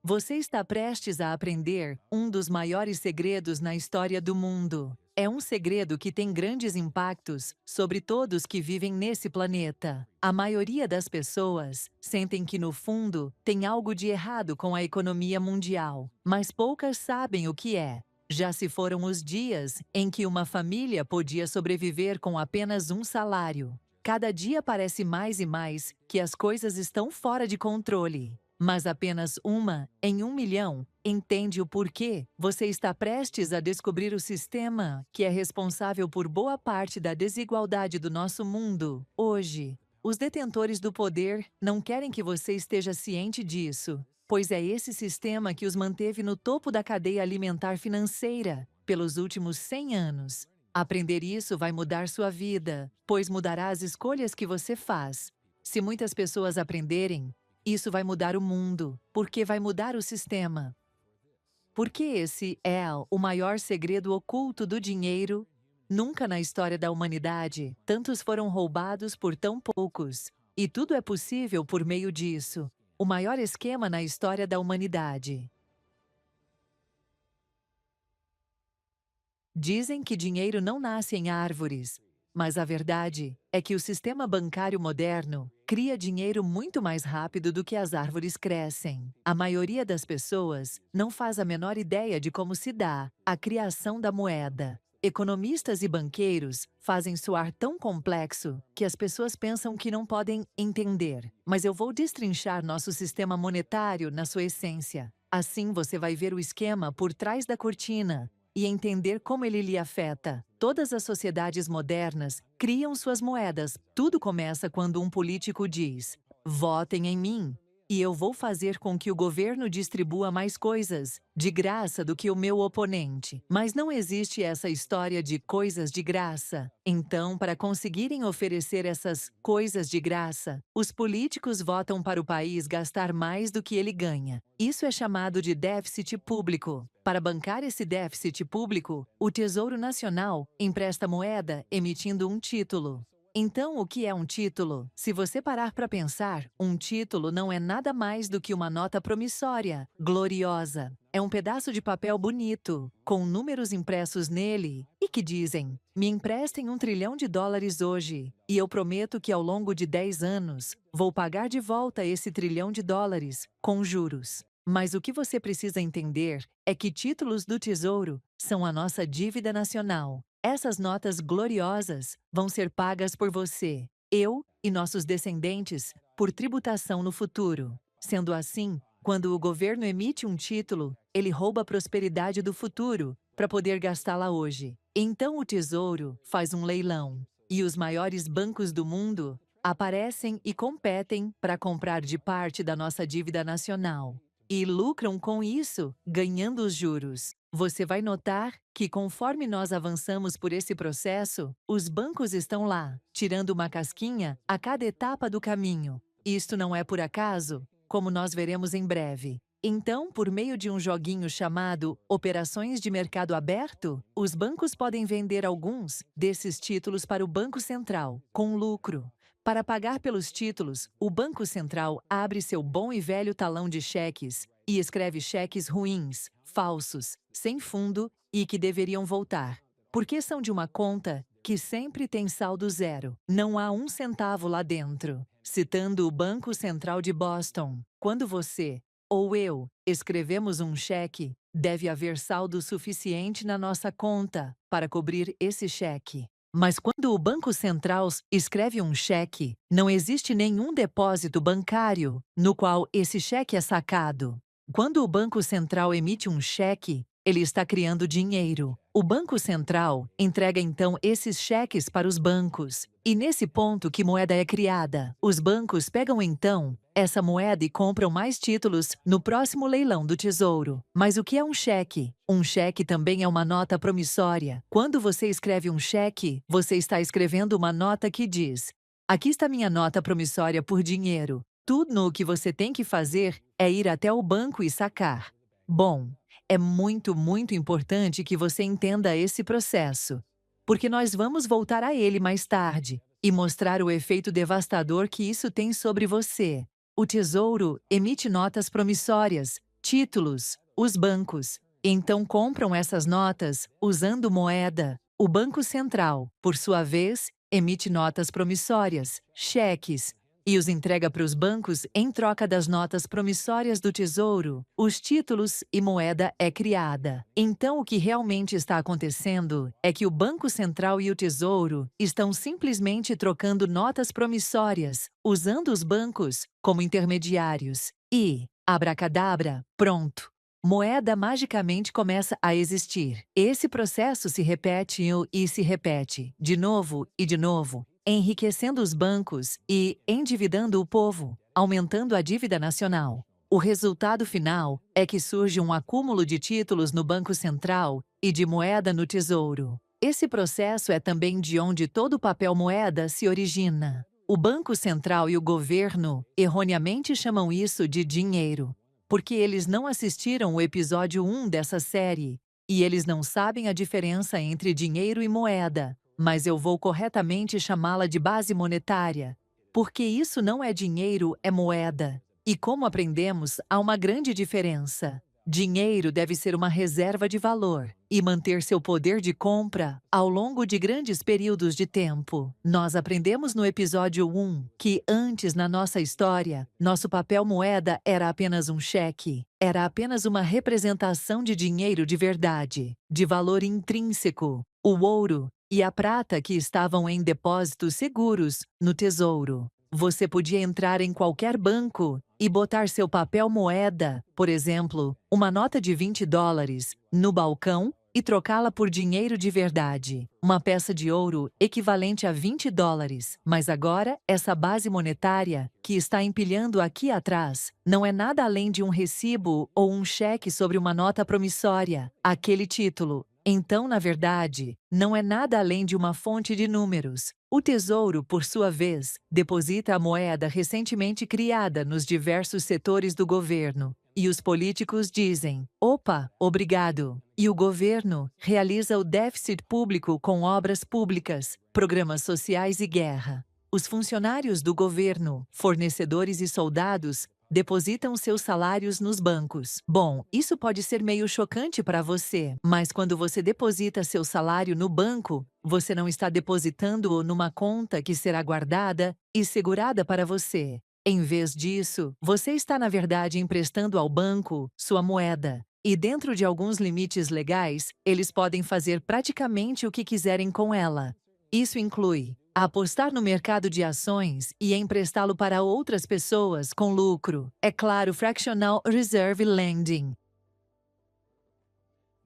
Você está prestes a aprender um dos maiores segredos na história do mundo. É um segredo que tem grandes impactos sobre todos que vivem nesse planeta. A maioria das pessoas sentem que, no fundo, tem algo de errado com a economia mundial, mas poucas sabem o que é. Já se foram os dias em que uma família podia sobreviver com apenas um salário. Cada dia parece mais e mais que as coisas estão fora de controle. Mas apenas uma em 1 milhão entende o porquê. Você está prestes a descobrir o sistema que é responsável por boa parte da desigualdade do nosso mundo. Hoje, os detentores do poder não querem que você esteja ciente disso, pois é esse sistema que os manteve no topo da cadeia alimentar financeira pelos últimos 100 anos. Aprender isso vai mudar sua vida, pois mudará as escolhas que você faz. Se muitas pessoas aprenderem, isso vai mudar o mundo, porque vai mudar o sistema. Porque esse é o maior segredo oculto do dinheiro. Nunca na história da humanidade, tantos foram roubados por tão poucos. E tudo é possível por meio disso. O maior esquema na história da humanidade. Dizem que dinheiro não nasce em árvores, mas a verdade é que o sistema bancário moderno cria dinheiro muito mais rápido do que as árvores crescem. A maioria das pessoas não faz a menor ideia de como se dá a criação da moeda. Economistas e banqueiros fazem soar tão complexo que as pessoas pensam que não podem entender. Mas eu vou destrinchar nosso sistema monetário na sua essência. Assim você vai ver o esquema por trás da cortina e entender como ele lhe afeta. Todas as sociedades modernas criam suas moedas. Tudo começa quando um político diz: votem em mim, e eu vou fazer com que o governo distribua mais coisas de graça do que o meu oponente. Mas não existe essa história de coisas de graça. Então, para conseguirem oferecer essas coisas de graça, os políticos votam para o país gastar mais do que ele ganha. Isso é chamado de déficit público. Para bancar esse déficit público, o Tesouro Nacional empresta moeda emitindo um título. Então, o que é um título? Se você parar para pensar, um título não é nada mais do que uma nota promissória, gloriosa. É um pedaço de papel bonito, com números impressos nele, e que dizem: me emprestem US$ 1 trilhão hoje, e eu prometo que ao longo de 10 anos, vou pagar de volta esse US$ 1 trilhão, com juros. Mas o que você precisa entender é que títulos do Tesouro são a nossa dívida nacional. Essas notas gloriosas vão ser pagas por você, eu e nossos descendentes por tributação no futuro. Sendo assim, quando o governo emite um título, ele rouba a prosperidade do futuro para poder gastá-la hoje. Então o Tesouro faz um leilão, e os maiores bancos do mundo aparecem e competem para comprar de parte da nossa dívida nacional. E lucram com isso, ganhando os juros. Você vai notar que, conforme nós avançamos por esse processo, os bancos estão lá, tirando uma casquinha a cada etapa do caminho. Isto não é por acaso, como nós veremos em breve. Então, por meio de um joguinho chamado Operações de Mercado Aberto, os bancos podem vender alguns desses títulos para o Banco Central, com lucro. Para pagar pelos títulos, o Banco Central abre seu bom e velho talão de cheques e escreve cheques ruins, falsos, sem fundo e que deveriam voltar, porque são de uma conta que sempre tem saldo zero. Não há um centavo lá dentro. Citando o Banco Central de Boston, quando você ou eu escrevemos um cheque, deve haver saldo suficiente na nossa conta para cobrir esse cheque. Mas quando o Banco Central escreve um cheque, não existe nenhum depósito bancário no qual esse cheque é sacado. Quando o Banco Central emite um cheque, ele está criando dinheiro. O Banco Central entrega então esses cheques para os bancos. E nesse ponto que moeda é criada, os bancos pegam então essa moeda e compram mais títulos no próximo leilão do Tesouro. Mas o que é um cheque? Um cheque também é uma nota promissória. Quando você escreve um cheque, você está escrevendo uma nota que diz: aqui está minha nota promissória por dinheiro. Tudo o que você tem que fazer é ir até o banco e sacar. Bom, é muito importante que você entenda esse processo, porque nós vamos voltar a ele mais tarde e mostrar o efeito devastador que isso tem sobre você. O Tesouro emite notas promissórias Títulos, os bancos. Então compram essas notas usando moeda. O Banco Central, por sua vez, emite notas promissórias, cheques, e os entrega para os bancos em troca das notas promissórias do Tesouro. Os títulos e moeda é criada. Então, o que realmente está acontecendo é que o Banco Central e o Tesouro estão simplesmente trocando notas promissórias, usando os bancos como intermediários. E, abracadabra, pronto! Moeda magicamente começa a existir. Esse processo se repete e se repete, de novo e de novo, enriquecendo os bancos e endividando o povo, aumentando a dívida nacional. O resultado final é que surge um acúmulo de títulos no Banco Central e de moeda no Tesouro. Esse processo é também de onde todo o papel moeda se origina. O Banco Central e o governo erroneamente chamam isso de dinheiro, porque eles não assistiram o episódio 1 dessa série, e eles não sabem a diferença entre dinheiro e moeda, mas eu vou corretamente chamá-la de base monetária, porque isso não é dinheiro, é moeda. E como aprendemos, há uma grande diferença. Dinheiro deve ser uma reserva de valor e manter seu poder de compra ao longo de grandes períodos de tempo. Nós aprendemos no episódio 1 que antes na nossa história, nosso papel moeda era apenas um cheque. Era apenas uma representação de dinheiro de verdade, de valor intrínseco. O ouro e a prata que estavam em depósitos seguros no tesouro. Você podia entrar em qualquer banco e botar seu papel moeda, por exemplo, uma nota de $20, no balcão e trocá-la por dinheiro de verdade, uma peça de ouro equivalente a $20. Mas agora, essa base monetária, que está empilhando aqui atrás, não é nada além de um recibo ou um cheque sobre uma nota promissória, aquele título. Então, na verdade, não é nada além de uma fonte de números. O Tesouro, por sua vez, deposita a moeda recentemente criada nos diversos setores do governo. E os políticos dizem: opa, obrigado. E o governo realiza o déficit público com obras públicas, programas sociais e guerra. Os funcionários do governo, fornecedores e soldados depositam seus salários nos bancos. Bom, isso pode ser meio chocante para você, mas quando você deposita seu salário no banco, você não está depositando-o numa conta que será guardada e segurada para você. Em vez disso, você está, na verdade, emprestando ao banco sua moeda. E dentro de alguns limites legais, eles podem fazer praticamente o que quiserem com ela. Isso inclui apostar no mercado de ações e emprestá-lo para outras pessoas com lucro. É claro, fractional reserve lending.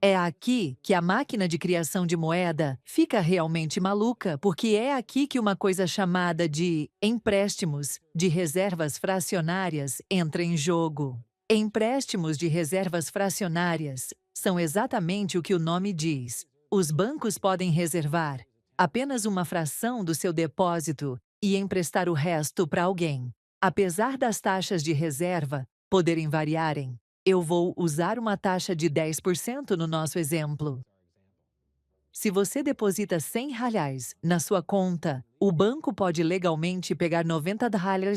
É aqui que a máquina de criação de moeda fica realmente maluca, porque é aqui que uma coisa chamada de empréstimos de reservas fracionárias entra em jogo. Empréstimos de reservas fracionárias são exatamente o que o nome diz. Os bancos podem reservar apenas uma fração do seu depósito e emprestar o resto para alguém. Apesar das taxas de reserva poderem variarem, eu vou usar uma taxa de 10% no nosso exemplo. Se você deposita R$ 100 na sua conta, o banco pode legalmente pegar R$ 90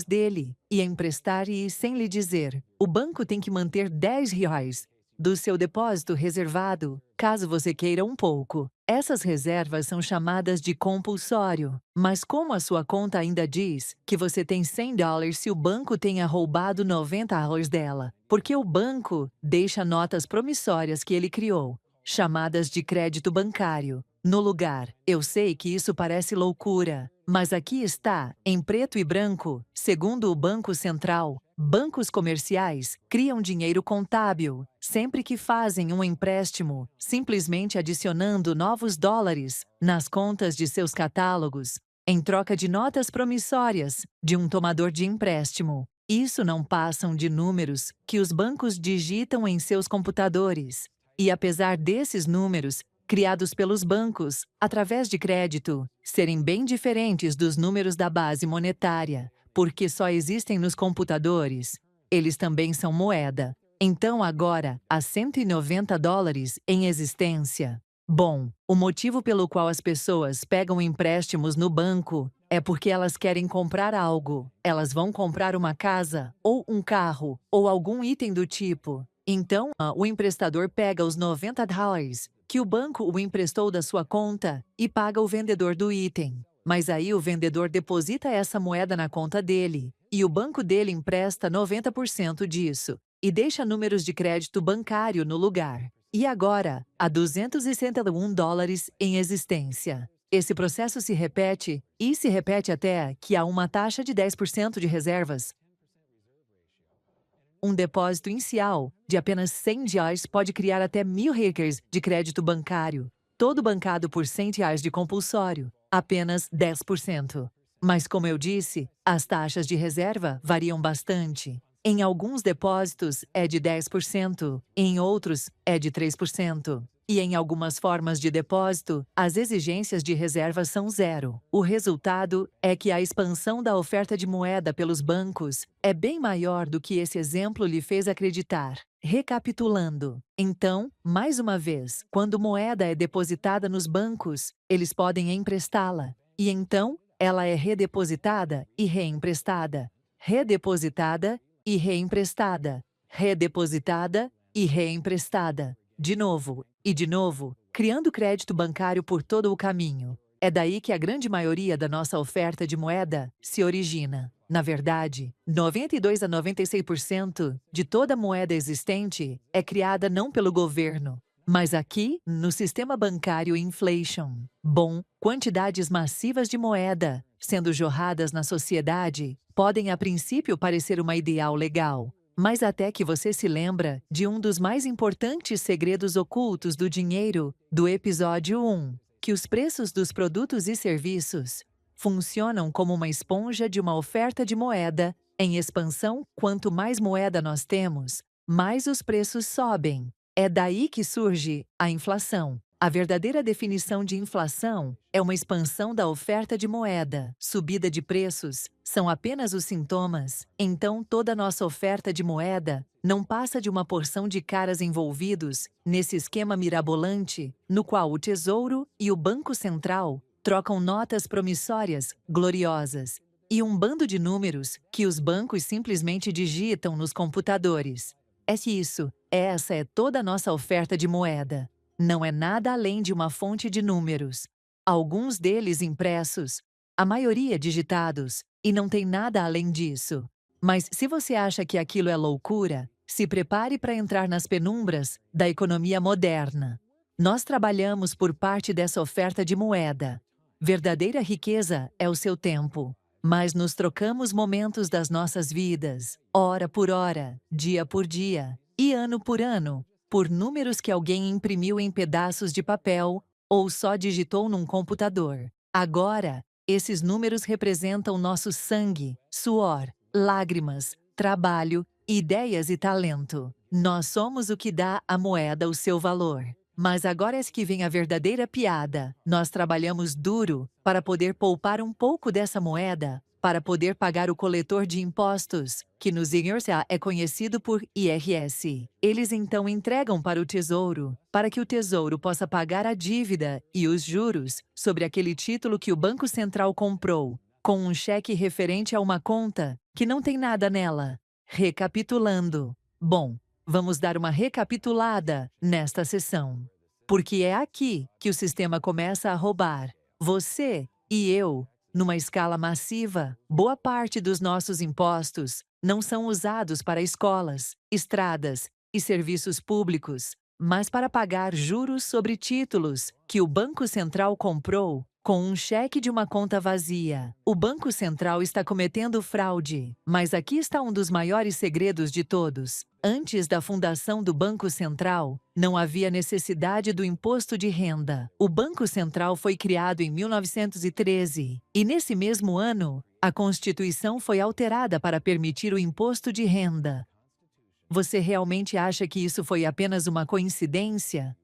dele e emprestar e sem lhe dizer. O banco tem que manter R$ 10 do seu depósito reservado, caso você queira um pouco. Essas reservas são chamadas de compulsório. Mas como a sua conta ainda diz que você tem $100 se o banco tenha roubado R$ 90 dela, porque o banco deixa notas promissórias que ele criou, chamadas de crédito bancário, no lugar. Eu sei que isso parece loucura, mas aqui está, em preto e branco, segundo o Banco Central, bancos comerciais criam dinheiro contábil sempre que fazem um empréstimo, simplesmente adicionando novos dólares nas contas de seus catálogos, em troca de notas promissórias de um tomador de empréstimo. Isso não passam de números que os bancos digitam em seus computadores. E apesar desses números, criados pelos bancos, através de crédito, serem bem diferentes dos números da base monetária, porque só existem nos computadores, eles também são moeda. Então agora, há $190 em existência. Bom, o motivo pelo qual as pessoas pegam empréstimos no banco é porque elas querem comprar algo. Elas vão comprar uma casa, ou um carro, ou algum item do tipo. Então, o emprestador pega os $90 que o banco o emprestou da sua conta e paga o vendedor do item. Mas aí o vendedor deposita essa moeda na conta dele, e o banco dele empresta 90% disso, e deixa números de crédito bancário no lugar. E agora, há $271 em existência. Esse processo se repete, e se repete até que há uma taxa de 10% de reservas. Um depósito inicial de apenas R$ 100 pode criar até $1.000 de crédito bancário, todo bancado por R$ 100 de compulsório, apenas 10%. Mas como eu disse, as taxas de reserva variam bastante. Em alguns depósitos é de 10%, em outros é de 3%. E em algumas formas de depósito, as exigências de reserva são zero. O resultado é que a expansão da oferta de moeda pelos bancos é bem maior do que esse exemplo lhe fez acreditar. Recapitulando, então, mais uma vez, quando moeda é depositada nos bancos, eles podem emprestá-la. E então, ela é redepositada e reemprestada. Redepositada e reemprestada. Redepositada e reemprestada. De novo, e de novo, criando crédito bancário por todo o caminho. É daí que a grande maioria da nossa oferta de moeda se origina. Na verdade, 92 a 96% de toda moeda existente é criada não pelo governo, mas aqui, no sistema bancário inflation. Bom, quantidades massivas de moeda sendo jorradas na sociedade podem a princípio parecer uma ideal legal. Mas até que você se lembra de um dos mais importantes segredos ocultos do dinheiro, do episódio 1, que os preços dos produtos e serviços funcionam como uma esponja de uma oferta de moeda em expansão. Quanto mais moeda nós temos, mais os preços sobem. É daí que surge a inflação. A verdadeira definição de inflação é uma expansão da oferta de moeda. Subida de preços são apenas os sintomas. Então, toda nossa oferta de moeda não passa de uma porção de caras envolvidos nesse esquema mirabolante, no qual o Tesouro e o Banco Central trocam notas promissórias, gloriosas, e um bando de números que os bancos simplesmente digitam nos computadores. Essa é toda a nossa oferta de moeda. Não é nada além de uma fonte de números, alguns deles impressos, a maioria digitados, e não tem nada além disso. Mas se você acha que aquilo é loucura, se prepare para entrar nas penumbras da economia moderna. Nós trabalhamos por parte dessa oferta de moeda. Verdadeira riqueza é o seu tempo, mas nos trocamos momentos das nossas vidas, hora por hora, dia por dia, e ano por ano, por números que alguém imprimiu em pedaços de papel ou só digitou num computador. Agora, esses números representam nosso sangue, suor, lágrimas, trabalho, ideias e talento. Nós somos o que dá à moeda o seu valor. Mas agora é que vem a verdadeira piada. Nós trabalhamos duro para poder poupar um pouco dessa moeda, para poder pagar o coletor de impostos, que nos USA é conhecido por IRS. Eles então entregam para o Tesouro, para que o Tesouro possa pagar a dívida e os juros sobre aquele título que o Banco Central comprou, com um cheque referente a uma conta que não tem nada nela. Recapitulando. Bom, vamos dar uma recapitulada nesta sessão. Porque é aqui que o sistema começa a roubar. Você e eu, numa escala massiva. Boa parte dos nossos impostos não são usados para escolas, estradas e serviços públicos, mas para pagar juros sobre títulos que o Banco Central comprou com um cheque de uma conta vazia. O Banco Central está cometendo fraude, mas aqui está um dos maiores segredos de todos. Antes da fundação do Banco Central, não havia necessidade do imposto de renda. O Banco Central foi criado em 1913, e nesse mesmo ano, a Constituição foi alterada para permitir o imposto de renda. Você realmente acha que isso foi apenas uma coincidência?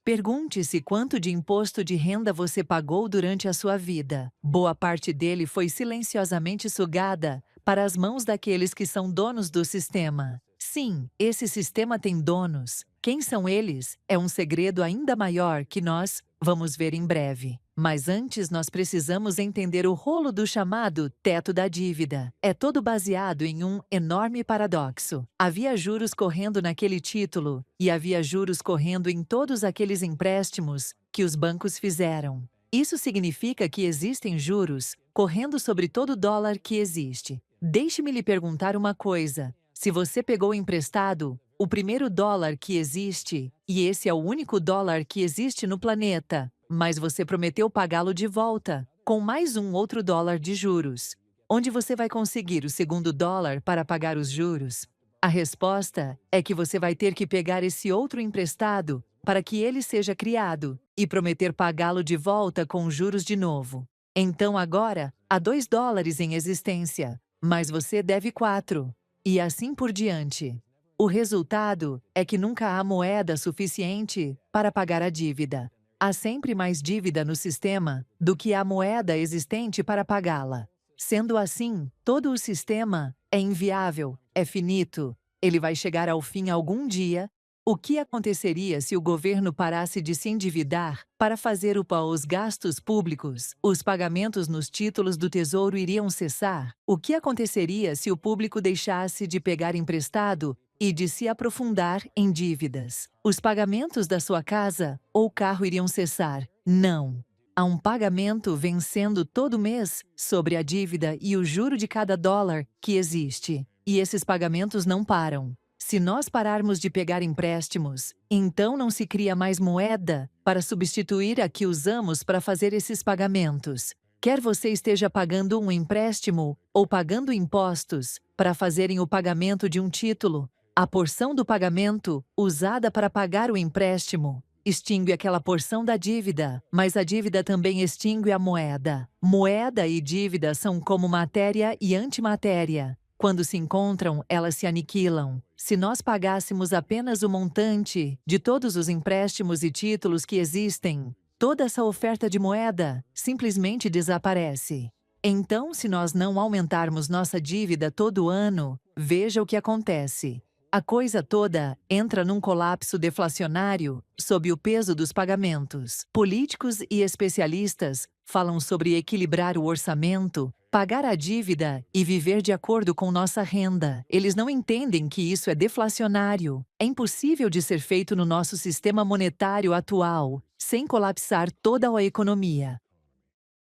Pergunte-se quanto de imposto de renda você pagou durante a sua vida. Boa parte dele foi silenciosamente sugada para as mãos daqueles que são donos do sistema. Sim, esse sistema tem donos. Quem são eles? É um segredo ainda maior que nós Vamos ver em breve. Mas antes nós precisamos entender o rolo do chamado teto da dívida. É todo baseado em um enorme paradoxo. Havia juros correndo naquele título, e havia juros correndo em todos aqueles empréstimos que os bancos fizeram. Isso significa que existem juros correndo sobre todo dólar que existe. Deixe-me lhe perguntar uma coisa. Se você pegou emprestado o primeiro dólar que existe, e esse é o único dólar que existe no planeta, mas você prometeu pagá-lo de volta, com mais um outro dólar de juros. Onde você vai conseguir o segundo dólar para pagar os juros? A resposta é que você vai ter que pegar esse outro emprestado para que ele seja criado e prometer pagá-lo de volta com juros de novo. Então agora, há 2 dólares em existência, mas você deve 4. E assim por diante. O resultado é que nunca há moeda suficiente para pagar a dívida. Há sempre mais dívida no sistema do que a moeda existente para pagá-la. Sendo assim, todo o sistema é inviável, é finito. Ele vai chegar ao fim algum dia. O que aconteceria se o governo parasse de se endividar para fazer os gastos públicos? Os pagamentos nos títulos do Tesouro iriam cessar? O que aconteceria se o público deixasse de pegar emprestado e de se aprofundar em dívidas? Os pagamentos da sua casa ou carro iriam cessar? Não. Há um pagamento vencendo todo mês sobre a dívida e o juro de cada dólar que existe. E esses pagamentos não param. Se nós pararmos de pegar empréstimos, então não se cria mais moeda para substituir a que usamos para fazer esses pagamentos. Quer você esteja pagando um empréstimo ou pagando impostos para fazerem o pagamento de um título, a porção do pagamento usada para pagar o empréstimo extingue aquela porção da dívida, mas a dívida também extingue a moeda. Moeda e dívida são como matéria e antimatéria. Quando se encontram, elas se aniquilam. Se nós pagássemos apenas o montante de todos os empréstimos e títulos que existem, toda essa oferta de moeda simplesmente desaparece. Então, se nós não aumentarmos nossa dívida todo ano, veja o que acontece. A coisa toda entra num colapso deflacionário sob o peso dos pagamentos. Políticos e especialistas falam sobre equilibrar o orçamento, pagar a dívida e viver de acordo com nossa renda. Eles não entendem que isso é deflacionário. É impossível de ser feito no nosso sistema monetário atual, sem colapsar toda a economia.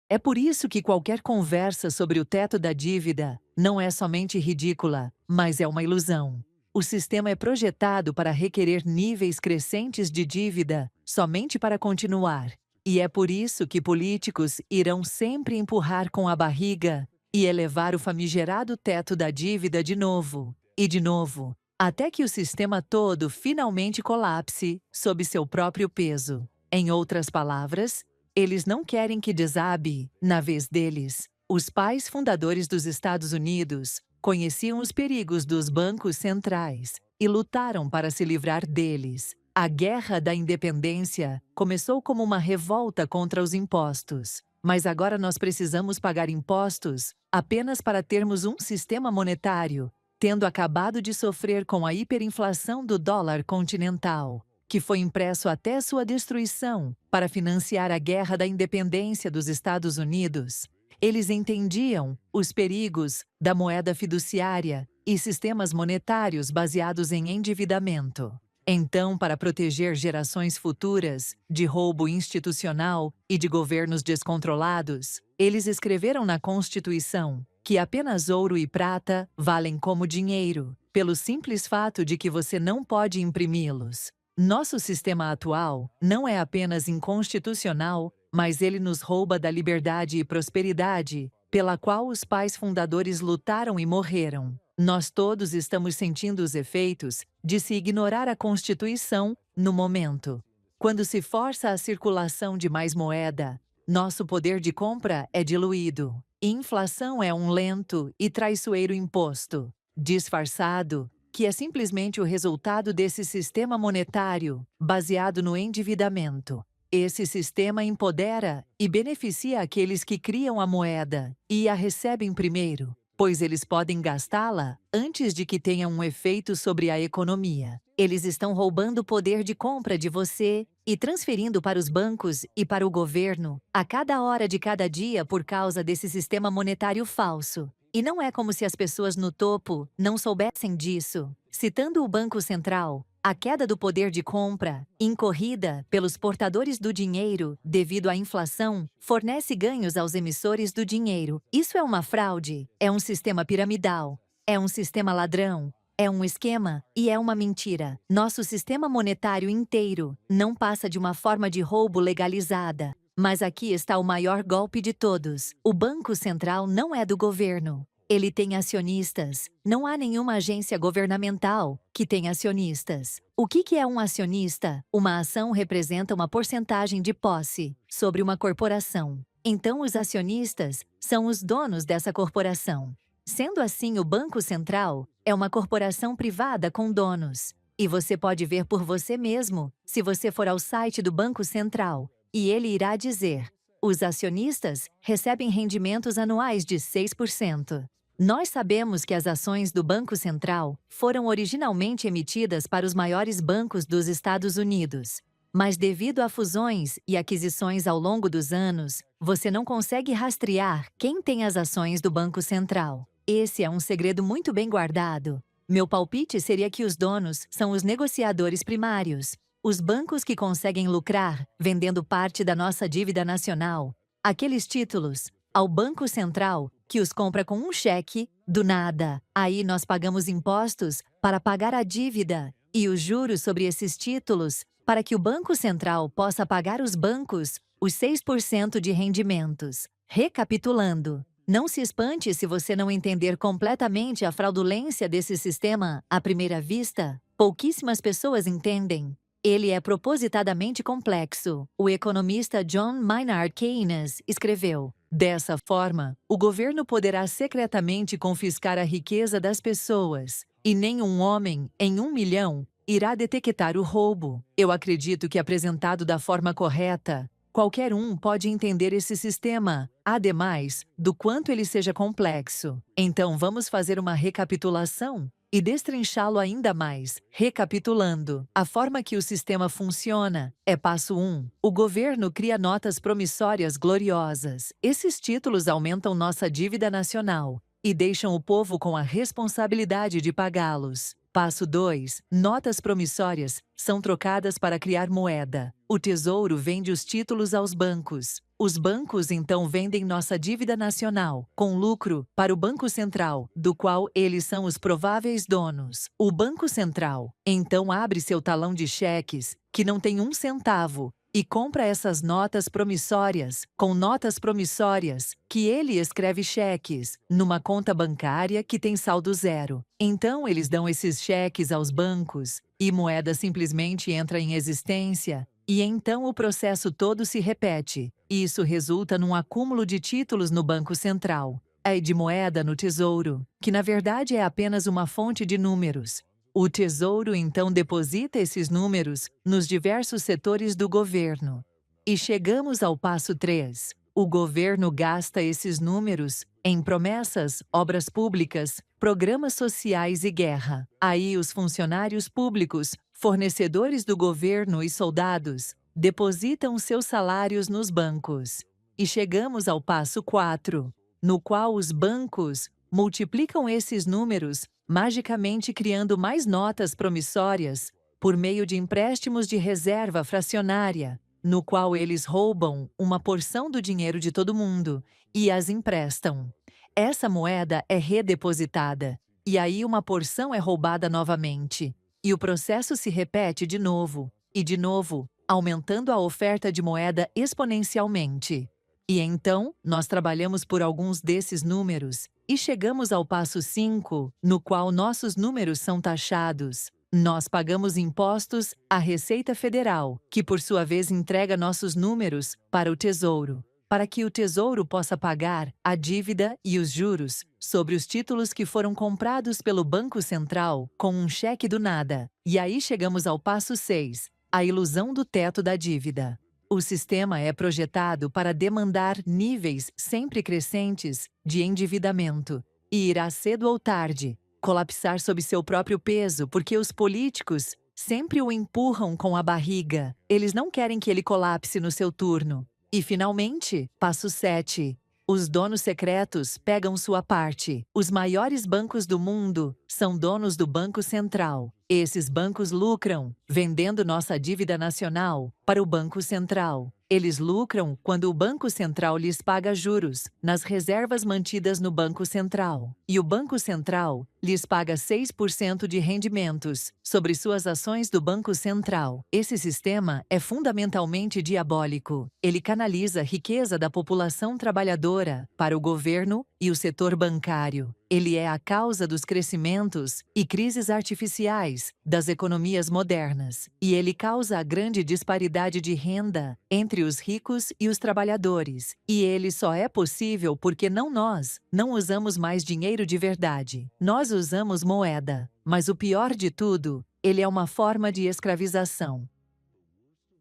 É por isso que qualquer conversa sobre o teto da dívida não é somente ridícula, mas é uma ilusão. O sistema é projetado para requerer níveis crescentes de dívida somente para continuar. E é por isso que políticos irão sempre empurrar com a barriga e elevar o famigerado teto da dívida de novo, e de novo, até que o sistema todo finalmente colapse sob seu próprio peso. Em outras palavras, eles não querem que desabe, na vez deles. Os pais fundadores dos Estados Unidos conheciam os perigos dos bancos centrais e lutaram para se livrar deles. A Guerra da Independência começou como uma revolta contra os impostos, mas agora nós precisamos pagar impostos apenas para termos um sistema monetário, tendo acabado de sofrer com a hiperinflação do dólar continental, que foi impresso até sua destruição para financiar a Guerra da Independência dos Estados Unidos. Eles entendiam os perigos da moeda fiduciária e sistemas monetários baseados em endividamento. Então, para proteger gerações futuras de roubo institucional e de governos descontrolados, eles escreveram na Constituição que apenas ouro e prata valem como dinheiro, pelo simples fato de que você não pode imprimi-los. Nosso sistema atual não é apenas inconstitucional, mas ele nos rouba da liberdade e prosperidade, pela qual os pais fundadores lutaram e morreram. Nós todos estamos sentindo os efeitos de se ignorar a Constituição no momento. Quando se força a circulação de mais moeda, nosso poder de compra é diluído. Inflação é um lento e traiçoeiro imposto, disfarçado, que é simplesmente o resultado desse sistema monetário, baseado no endividamento. Esse sistema empodera e beneficia aqueles que criam a moeda e a recebem primeiro. pois eles podem gastá-la antes de que tenha um efeito sobre a economia. Eles estão roubando o poder de compra de você e transferindo para os bancos e para o governo a cada hora de cada dia por causa desse sistema monetário falso. E não é como se as pessoas no topo não soubessem disso. Citando o Banco Central, a queda do poder de compra, incorrida pelos portadores do dinheiro devido à inflação, fornece ganhos aos emissores do dinheiro. Isso é uma fraude, é um sistema piramidal, é um sistema ladrão, é um esquema e é uma mentira. Nosso sistema monetário inteiro não passa de uma forma de roubo legalizada. Mas aqui está o maior golpe de todos. O Banco Central não é do governo. Ele tem acionistas. Não há nenhuma agência governamental que tenha acionistas. O que é um acionista? Uma ação representa uma porcentagem de posse sobre uma corporação. Então, os acionistas são os donos dessa corporação. Sendo assim, o Banco Central é uma corporação privada com donos. E você pode ver por você mesmo, se você for ao site do Banco Central, e ele irá dizer: os acionistas recebem rendimentos anuais de 6%. Nós sabemos que as ações do Banco Central foram originalmente emitidas para os maiores bancos dos Estados Unidos. Mas devido a fusões e aquisições ao longo dos anos, você não consegue rastrear quem tem as ações do Banco Central. Esse é um segredo muito bem guardado. Meu palpite seria que os donos são os negociadores primários, os bancos que conseguem lucrar vendendo parte da nossa dívida nacional, aqueles títulos, ao Banco Central, que os compra com um cheque, do nada. Aí nós pagamos impostos para pagar a dívida e os juros sobre esses títulos, para que o Banco Central possa pagar os bancos os 6% de rendimentos. Recapitulando, não se espante se você não entender completamente a fraudulência desse sistema à primeira vista. Pouquíssimas pessoas entendem. Ele é propositadamente complexo. O economista John Maynard Keynes escreveu: dessa forma, o governo poderá secretamente confiscar a riqueza das pessoas, e nenhum homem, em 1 milhão, irá detectar o roubo. Eu acredito que, apresentado da forma correta, qualquer um pode entender esse sistema, ademais do quanto ele seja complexo. Então vamos fazer uma recapitulação e destrinchá-lo ainda mais. Recapitulando, a forma que o sistema funciona é: passo 1. O governo cria notas promissórias gloriosas. Esses títulos aumentam nossa dívida nacional e deixam o povo com a responsabilidade de pagá-los. Passo 2. Notas promissórias são trocadas para criar moeda. O Tesouro vende os títulos aos bancos. Os bancos então vendem nossa dívida nacional, com lucro, para o Banco Central, do qual eles são os prováveis donos. O Banco Central então abre seu talão de cheques, que não tem um centavo, e compra essas notas promissórias, com notas promissórias, que ele escreve cheques, numa conta bancária que tem saldo zero. Então eles dão esses cheques aos bancos, e moeda simplesmente entra em existência, e então o processo todo se repete. Isso resulta num acúmulo de títulos no Banco Central, e de moeda no Tesouro, que na verdade é apenas uma fonte de números. O Tesouro então deposita esses números nos diversos setores do governo. E chegamos ao passo 3. O governo gasta esses números em promessas, obras públicas, programas sociais e guerra. Aí os funcionários públicos, fornecedores do governo e soldados depositam seus salários nos bancos. E chegamos ao passo 4, no qual os bancos multiplicam esses números, magicamente criando mais notas promissórias, por meio de empréstimos de reserva fracionária, no qual eles roubam uma porção do dinheiro de todo mundo e as emprestam. Essa moeda é redepositada, e aí uma porção é roubada novamente. E o processo se repete de novo, e de novo, aumentando a oferta de moeda exponencialmente. E então, nós trabalhamos por alguns desses números, e chegamos ao passo 5, no qual nossos números são taxados. Nós pagamos impostos à Receita Federal, que por sua vez entrega nossos números para o Tesouro, para que o Tesouro possa pagar a dívida e os juros sobre os títulos que foram comprados pelo Banco Central com um cheque do nada. E aí chegamos ao passo 6, a ilusão do teto da dívida. O sistema é projetado para demandar níveis sempre crescentes de endividamento, e irá cedo ou tarde colapsar sob seu próprio peso, porque os políticos sempre o empurram com a barriga. Eles não querem que ele colapse no seu turno. E, finalmente, passo 7. Os donos secretos pegam sua parte. Os maiores bancos do mundo são donos do Banco Central. Esses bancos lucram vendendo nossa dívida nacional para o Banco Central. Eles lucram quando o Banco Central lhes paga juros nas reservas mantidas no Banco Central. E o Banco Central lhes paga 6% de rendimentos sobre suas ações do Banco Central. Esse sistema é fundamentalmente diabólico. Ele canaliza a riqueza da população trabalhadora para o governo e o setor bancário. Ele é a causa dos crescimentos e crises artificiais das economias modernas. E ele causa a grande disparidade de renda entre os ricos e os trabalhadores. E ele só é possível porque nós não usamos mais dinheiro de verdade. Nós usamos moeda. Mas o pior de tudo, ele é uma forma de escravização.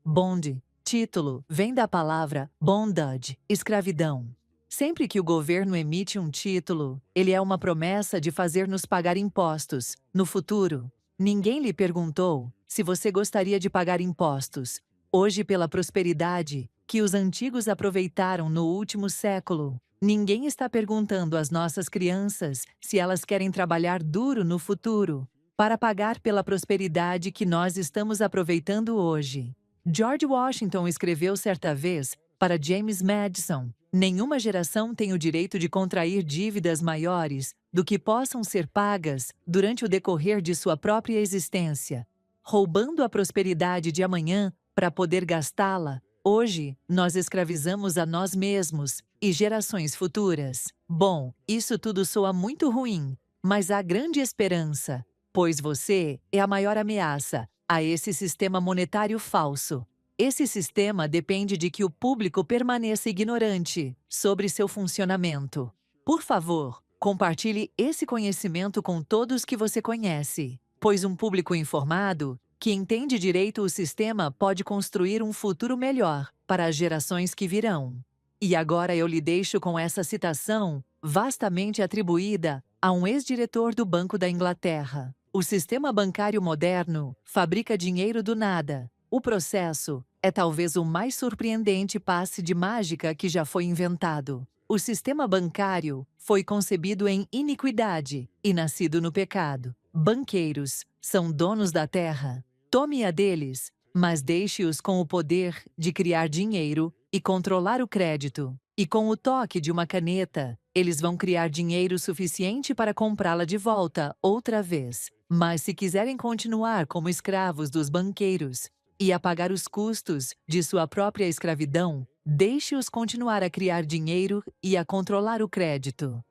Bond. Título vem da palavra bondage, escravidão. Sempre que o governo emite um título, ele é uma promessa de fazer-nos pagar impostos no futuro. Ninguém lhe perguntou se você gostaria de pagar impostos hoje pela prosperidade que os antigos aproveitaram no último século. Ninguém está perguntando às nossas crianças se elas querem trabalhar duro no futuro para pagar pela prosperidade que nós estamos aproveitando hoje. George Washington escreveu certa vez para James Madison: nenhuma geração tem o direito de contrair dívidas maiores do que possam ser pagas durante o decorrer de sua própria existência, roubando a prosperidade de amanhã para poder gastá-la. Hoje, nós escravizamos a nós mesmos e gerações futuras. Bom, isso tudo soa muito ruim, mas há grande esperança, pois você é a maior ameaça a esse sistema monetário falso. Esse sistema depende de que o público permaneça ignorante sobre seu funcionamento. Por favor, compartilhe esse conhecimento com todos que você conhece, pois um público informado, que entende direito o sistema, pode construir um futuro melhor para as gerações que virão. E agora eu lhe deixo com essa citação, vastamente atribuída a um ex-diretor do Banco da Inglaterra. O sistema bancário moderno fabrica dinheiro do nada. O processo é talvez o mais surpreendente passe de mágica que já foi inventado. O sistema bancário foi concebido em iniquidade e nascido no pecado. Banqueiros são donos da terra. Tome-a deles, mas deixe-os com o poder de criar dinheiro e controlar o crédito. E com o toque de uma caneta, eles vão criar dinheiro suficiente para comprá-la de volta outra vez. Mas se quiserem continuar como escravos dos banqueiros e a pagar os custos de sua própria escravidão, deixe-os continuar a criar dinheiro e a controlar o crédito.